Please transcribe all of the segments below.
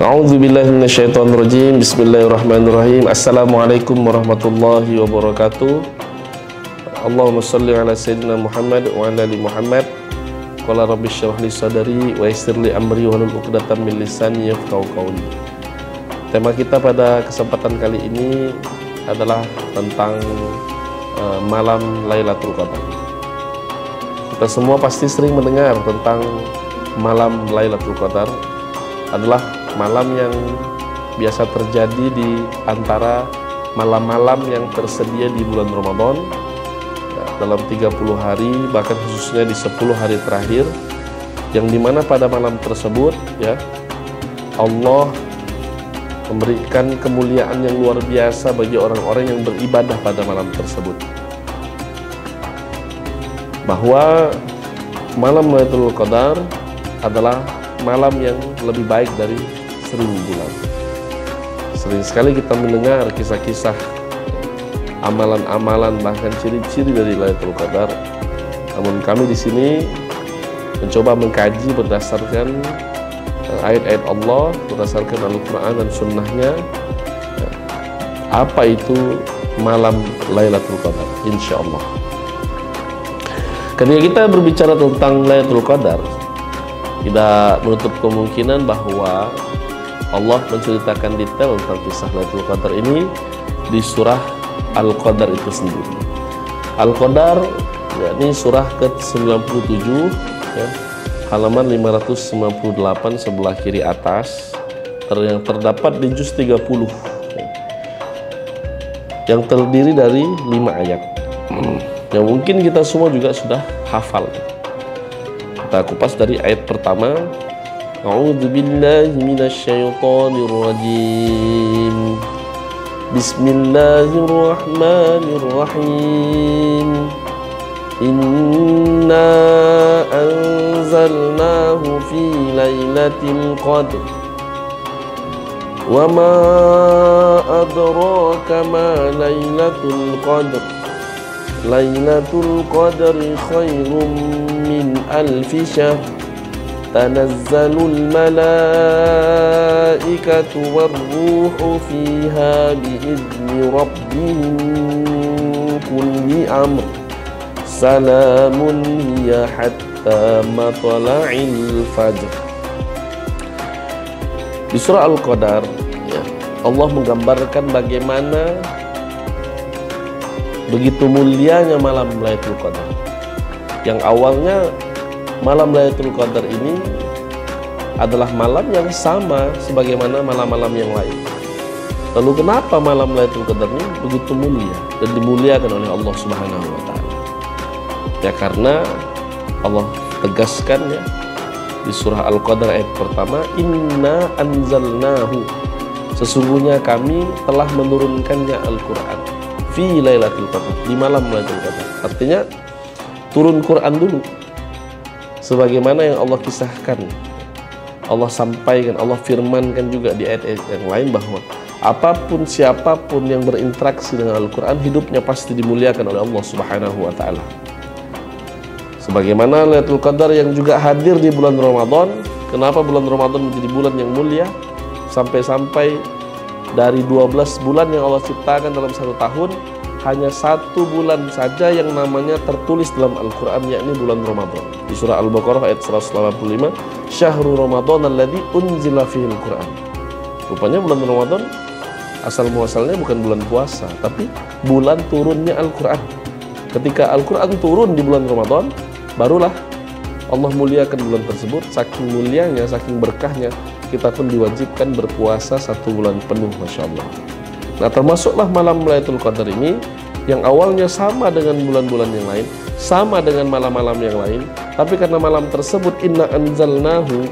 A'udzubillahi minasyaitonirrajim. Bismillahirrahmanirrahim. Assalamualaikum warahmatullahi wabarakatuh. Allahumma shalli ala sayyidina Muhammad wa ala ali Muhammad. Qala rabbi shrah li sadri wa yassir li amri wahlul 'uqdatam min lisani yafqahu qawli. Tema kita pada kesempatan kali ini adalah tentang malam Lailatul Qadar. Kita semua pasti sering mendengar tentang malam Lailatul Qadar. Adalah malam yang biasa terjadi di antara malam-malam yang tersedia di bulan Ramadan, dalam 30 hari, bahkan khususnya di 10 hari terakhir, yang dimana pada malam tersebut ya Allah memberikan kemuliaan yang luar biasa bagi orang-orang yang beribadah pada malam tersebut. Bahwa malam Lailatul Qadar adalah malam yang lebih baik dari 1000 bulan. Sering sekali kita mendengar kisah-kisah amalan-amalan, bahkan ciri-ciri dari Lailatul Qadar. Namun kami di sini mencoba mengkaji berdasarkan ayat-ayat Allah, berdasarkan Al-Quran dan Sunnahnya, apa itu malam Lailatul Qadar, insya Allah. Ketika kita berbicara tentang Lailatul Qadar, tidak menutup kemungkinan bahwa Allah menceritakan detail tentang kisah Lailatul Qadar ini di surah Al-Qadar itu sendiri. Al-Qadar yakni surah ke-97 ya, halaman 598 sebelah kiri atas, yang terdapat di juz 30 ya, yang terdiri dari 5 ayat yang mungkin kita semua juga sudah hafal. Kita kupas dari ayat pertama. A'udzubillahi minasyaitonirrajim. Bismillahirrahmanirrahim. Inna anzalnahu fi lailatul qadr. Wa ma adraka ma lailatul qadr. Lailatul qadri khairum min alfi syahr. Tanazzalul malaikatu warruhu fiha biizni rabbihim kulli amr. Salamun hiya hatta matla'il fajr. Di surah Al-Qadar ya, Allah menggambarkan bagaimana begitu mulianya malam Lailatul Qadar. Yang awalnya malam Lailatul Qadar ini adalah malam yang sama sebagaimana malam-malam yang lain. Lalu kenapa malam Lailatul Qadar ini begitu mulia dan dimuliakan oleh Allah Subhanahu wa taala? Ya karena Allah tegaskan ya di surah Al-Qadar ayat pertama, inna anzalnahu, sesungguhnya kami telah menurunkannya Al-Qur'an fi Lailatul Qadar, di malam Lailatul Qadar. Artinya turun Quran dulu, sebagaimana yang Allah kisahkan, Allah sampaikan, Allah firmankan juga di ayat-ayat yang lain bahwa apapun siapapun yang berinteraksi dengan Al-Quran, hidupnya pasti dimuliakan oleh Allah Subhanahu wa ta'ala. Sebagaimana Lailatul Qadar yang juga hadir di bulan Ramadan. Kenapa bulan Ramadan menjadi bulan yang mulia? Sampai-sampai dari 12 bulan yang Allah ciptakan dalam satu tahun, hanya 1 bulan saja yang namanya tertulis dalam Al-Quran, yakni bulan Ramadan. Di surah Al-Baqarah ayat 185, Syahrul Ramadan alladzi unzila fihil Quran. Rupanya bulan Ramadan asal-muasalnya bukan bulan puasa, tapi bulan turunnya Al-Quran. Ketika Al-Quran turun di bulan Ramadan, barulah Allah muliakan bulan tersebut. Saking mulianya, saking berkahnya, kita pun diwajibkan berpuasa 1 bulan penuh, Masya Allah. Nah, termasuklah malam Lailatul Qadar ini yang awalnya sama dengan bulan-bulan yang lain, sama dengan malam-malam yang lain, tapi karena malam tersebut inna anzalnahu,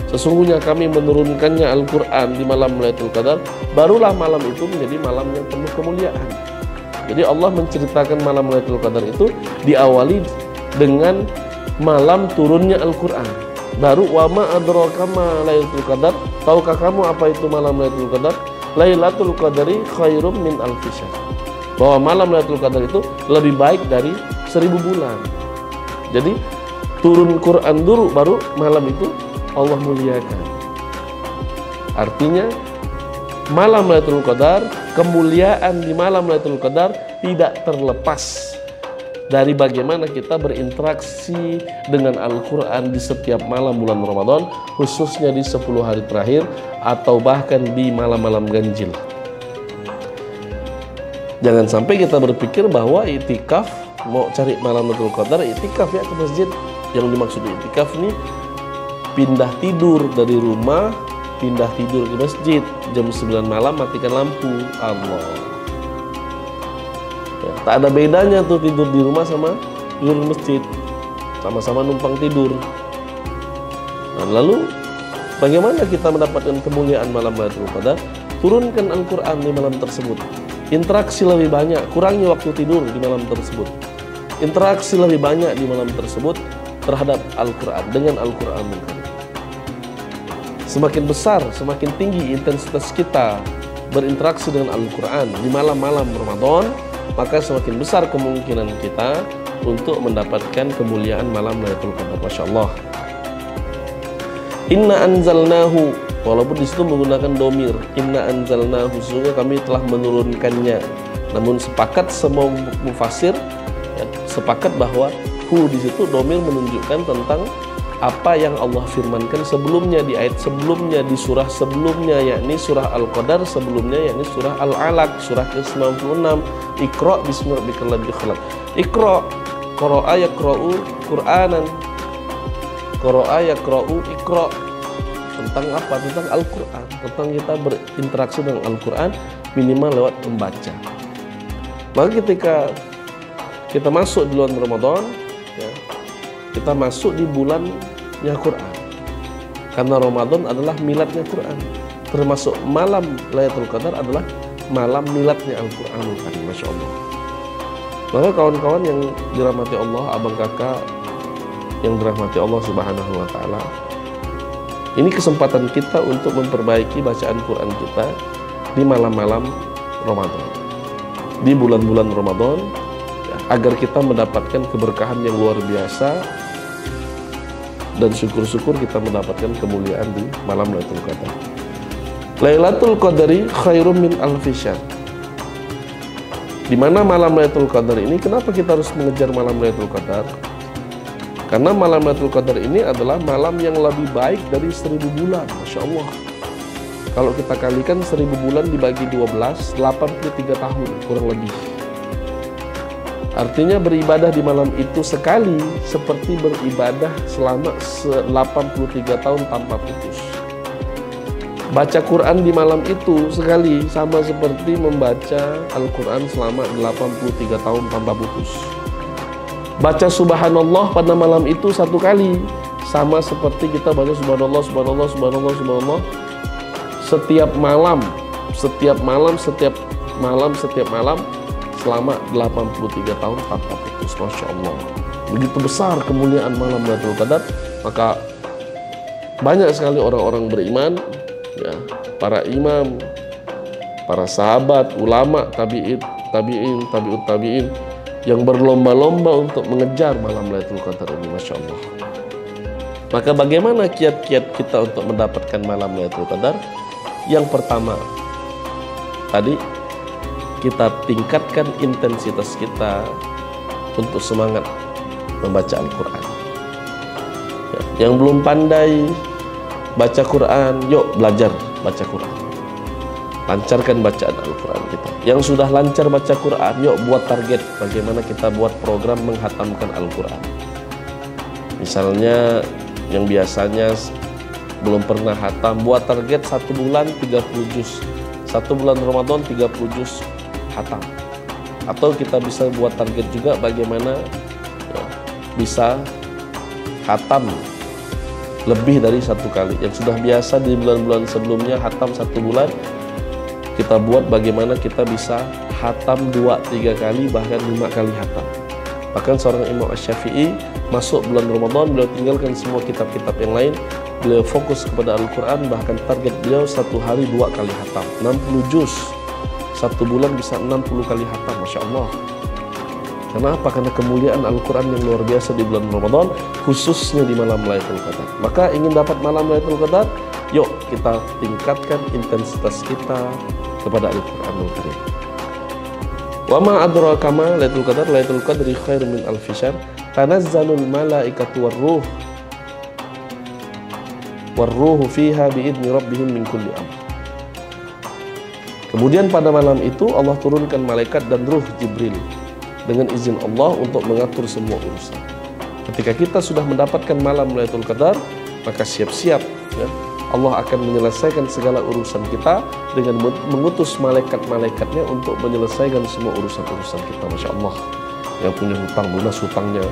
sesungguhnya kami menurunkannya Al-Quran di malam Lailatul Qadar, barulah malam itu menjadi malam yang penuh kemuliaan. Jadi Allah menceritakan malam Lailatul Qadar itu diawali dengan malam turunnya Al-Quran. Baru wa ma adraka ma Lailatul Qadar, tahukah kamu apa itu malam Lailatul Qadar? Lailatul Qadri khairum min alfi syahr. Bahwa malam Lailatul Qadar itu lebih baik dari 1000 bulan. Jadi turun Quran dulu, baru malam itu Allah muliakan. Artinya malam Lailatul Qadar, kemuliaan di malam Lailatul Qadar tidak terlepas dari bagaimana kita berinteraksi dengan Al-Quran di setiap malam bulan Ramadan, khususnya di 10 hari terakhir atau bahkan di malam-malam ganjil. Jangan sampai kita berpikir bahwa itikaf, mau cari malam Lailatul Qadar, itikaf ya ke masjid. Yang dimaksud itikaf ini pindah tidur dari rumah, pindah tidur ke masjid, jam 9 malam matikan lampu. Allah. Ya, tak ada bedanya tuh tidur di rumah sama tidur di masjid, sama-sama numpang tidur. Nah, lalu bagaimana kita mendapatkan kemuliaan malam Lailatul Qadar? Turunkan Al-Quran di malam tersebut. Interaksi lebih banyak, kurangi waktu tidur di malam tersebut. Interaksi lebih banyak di malam tersebut terhadap Al-Quran, dengan Al-Quran. Semakin besar, semakin tinggi intensitas kita berinteraksi dengan Al-Quran di malam-malam Ramadan, maka semakin besar kemungkinan kita untuk mendapatkan kemuliaan malam Lailatul Qadar. Masya Allah. Inna anzalnahu, walaupun di situ menggunakan domir, inna anzalnahu, sesungguhnya kami telah menurunkannya. Namun sepakat semua mufasir ya, sepakat bahwa hu di situ domir menunjukkan tentang apa yang Allah firmankan sebelumnya, di ayat sebelumnya, di surah sebelumnya, yakni surah Al-Qadar sebelumnya, yakni surah Al-Alaq, surah ke-96. Iqra bismi rabbikal ladzi khalaq. Iqra, qara'a yaqra'u Qur'anan. Qara'a yaqra'u Iqra. Tentang apa? Tentang Al-Qur'an. Tentang kita berinteraksi dengan Al-Qur'an minimal lewat membaca. Maka ketika kita masuk di bulan Ramadan, ya, kita masuk di bulannya Quran, karena Ramadan adalah miladnya Quran, termasuk malam Lailatul Qadar adalah malam miladnya Al-Quran. Masya Allah. Maka kawan-kawan yang dirahmati Allah, abang kakak yang dirahmati Allah Subhanahu wa Ta'ala, ini kesempatan kita untuk memperbaiki bacaan Quran kita di malam-malam Ramadan, di bulan-bulan Ramadan, agar kita mendapatkan keberkahan yang luar biasa dan syukur-syukur kita mendapatkan kemuliaan di malam Lailatul Qadar. Lailatul Qadari khairum min alfi syahr. Di mana malam Lailatul Qadar ini, kenapa kita harus mengejar malam Lailatul Qadar? Karena malam Lailatul Qadar ini adalah malam yang lebih baik dari 1000 bulan. Masya Allah. Kalau kita kalikan 1000 bulan dibagi 12, 83 tahun kurang lebih. Artinya beribadah di malam itu sekali seperti beribadah selama 83 tahun tanpa putus. Baca Quran di malam itu sekali sama seperti membaca Al-Quran selama 83 tahun tanpa putus. Baca Subhanallah pada malam itu satu kali sama seperti kita baca Subhanallah, Subhanallah, Subhanallah, Subhanallah setiap malam selama 83 tahun tanpa putus. Masya Allah. Begitu besar kemuliaan malam Lailatul Qadar, maka banyak sekali orang-orang beriman, ya, para imam, para sahabat, ulama, tabi'in, tabi'ut tabi'in yang berlomba-lomba untuk mengejar malam Lailatul Qadar ini. Masya Allah. Maka bagaimana kiat-kiat kita untuk mendapatkan malam Lailatul Qadar? Yang pertama, tadi kita tingkatkan intensitas kita untuk semangat membaca Al-Quran. Ya, yang belum pandai baca Quran, yuk belajar baca Quran. Lancarkan bacaan Al-Quran kita. Yang sudah lancar baca Quran, yuk buat target bagaimana kita buat program menghatamkan Al-Quran. Misalnya yang biasanya belum pernah hatam, buat target 1 bulan 30 juz. 1 bulan Ramadan 30 juz hatam. Atau kita bisa buat target juga bagaimana ya, bisa hatam lebih dari 1 kali. Yang sudah biasa di bulan-bulan sebelumnya hatam 1 bulan, kita buat bagaimana kita bisa hatam 2-3 kali, bahkan 5 kali hatam. Bahkan seorang Imam Asy-Syafi'i masuk bulan Ramadan, beliau tinggalkan semua kitab-kitab yang lain, beliau fokus kepada Al-Quran. Bahkan target beliau 1 hari 2 kali hatam, 60 juz. 1 bulan bisa 60 kali hatam. Masya Allah. Kenapa? Karena kemuliaan Al-Quran yang luar biasa di bulan Ramadan, khususnya di malam Lailatul Qadar. Maka ingin dapat malam Lailatul Qadar, yuk kita tingkatkan intensitas kita kepada Al-Quranul Karim. Wa ma adraka ma Lailatul Qadar, Lailatul Qadri khairun min alfi syahr, tanazzalul malaikatu warruhu fiha biidzni rabbihim min kulli amr. Kemudian pada malam itu Allah turunkan malaikat dan ruh Jibril dengan izin Allah untuk mengatur semua urusan. Ketika kita sudah mendapatkan malam Lailatul Qadar, maka siap-siap ya, Allah akan menyelesaikan segala urusan kita dengan mengutus malaikat-malaikatnya untuk menyelesaikan semua urusan-urusan kita. Masya Allah. Yang punya hutang lunas hutangnya,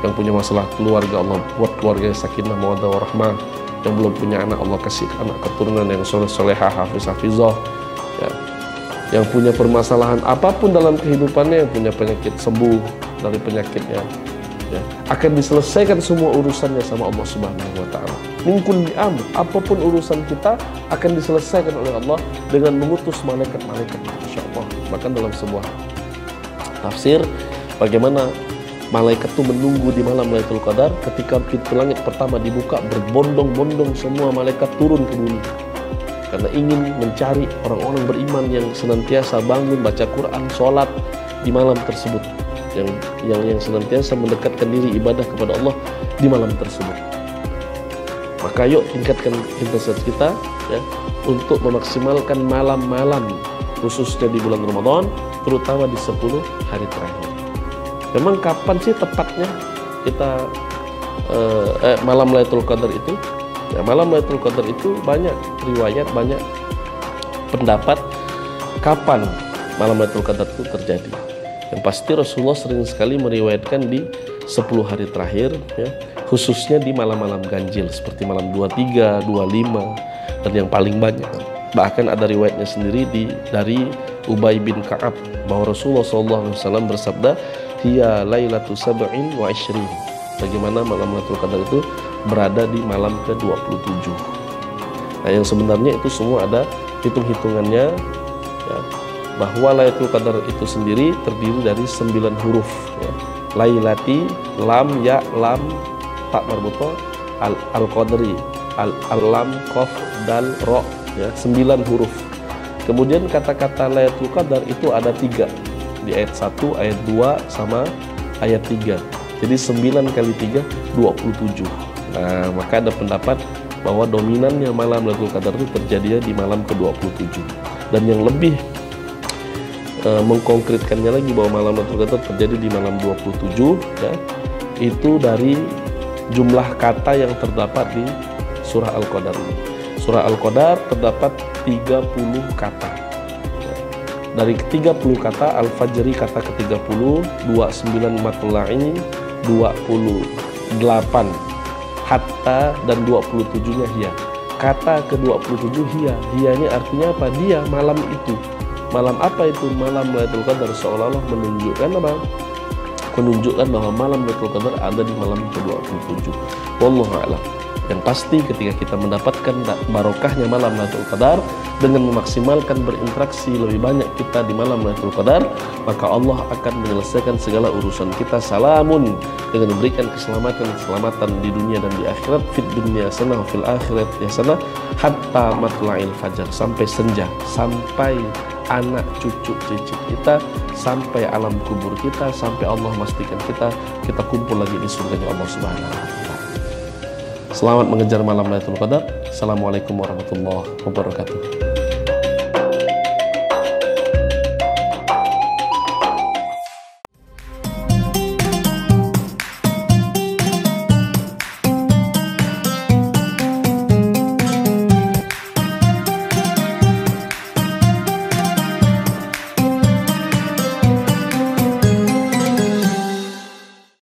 yang punya masalah keluarga Allah buat keluarga sakinah mawaddah warahmah, yang belum punya anak Allah kasih anak keturunan yang soleh-solehah, hafiz-hafizah ya. Yang punya permasalahan apapun dalam kehidupannya, yang punya penyakit sembuh dari penyakitnya ya, akan diselesaikan semua urusannya sama Allah Subhanahu wa taala. Min kulli amr, apapun urusan kita akan diselesaikan oleh Allah dengan mengutus malaikat-malaikat. Insyaallah. Bahkan dalam sebuah tafsir bagaimana malaikat itu menunggu di malam Lailatul Qadar, ketika pintu langit pertama dibuka, berbondong-bondong semua malaikat turun ke bumi. Karena ingin mencari orang-orang beriman yang senantiasa bangun baca Quran, sholat di malam tersebut, yang senantiasa mendekatkan diri ibadah kepada Allah di malam tersebut. Maka yuk tingkatkan intensitas kita ya, untuk memaksimalkan malam-malam khususnya di bulan Ramadan, terutama di 10 hari terakhir. Memang kapan sih tepatnya kita malam Lailatul Qadar itu? Ya, malam Lailatul Qadar itu banyak riwayat, banyak pendapat kapan malam Lailatul Qadar itu terjadi. Yang pasti Rasulullah sering sekali meriwayatkan di 10 hari terakhir ya, khususnya di malam-malam ganjil seperti malam 23, 25 dan yang paling banyak. Bahkan ada riwayatnya sendiri dari Ubay bin Ka'ab bahwa Rasulullah SAW bersabda, hiya lailatu sab'in wa ishrin. Bagaimana malam Lailatul Qadar itu berada di malam ke-27. Nah, yang sebenarnya itu semua ada hitung-hitungannya ya, bahwa Lailatul Qadar itu sendiri terdiri dari 9 huruf ya. Lailati, lam, ya, lam, tak marbutoh, al-qadri, al-lam, qaf, dal, ro ya, 9 huruf. Kemudian kata-kata Lailatul Qadar itu ada 3 di ayat 1, ayat 2 sama ayat 3. Jadi 9 kali 3 27. Nah, maka ada pendapat bahwa dominannya malam Lailatul Qadar itu terjadi di malam ke-27. Dan yang lebih mengkonkretkannya lagi bahwa malam Lailatul Qadar terjadi di malam 27 ya, itu dari jumlah kata yang terdapat di surah Al-Qadar ini. Surah Al-Qadar terdapat 30 kata. Dari 30 kata, Al-Fajri kata ke-30, 29 Matla'i, 28 Hatta, dan 27-nya Hiya. Kata ke-27 Hiya. Hiyanya artinya apa? Dia, malam itu. Malam apa itu? Malam Lailatul Qadar. Seolah-olah menunjukkan apa? Menunjukkan bahwa malam Lailatul Qadar ada di malam ke-27. Wallahu a'lam. Yang pasti ketika kita mendapatkan barokahnya malam Lailatul Qadar dengan memaksimalkan berinteraksi lebih banyak kita di malam Lailatul Qadar, maka Allah akan menyelesaikan segala urusan kita. Salamun, dengan memberikan keselamatan di dunia dan di akhirat. Fit dunya sanah, fil akhirat ya sanah, hatta matla'il fajar, sampai senja, sampai anak cucu cicit kita, sampai alam kubur kita, sampai Allah memastikan kita kumpul lagi di surganya Allah Subhanahu wa taala. Selamat mengejar malam Lailatul Qadar. Assalamualaikum warahmatullahi wabarakatuh.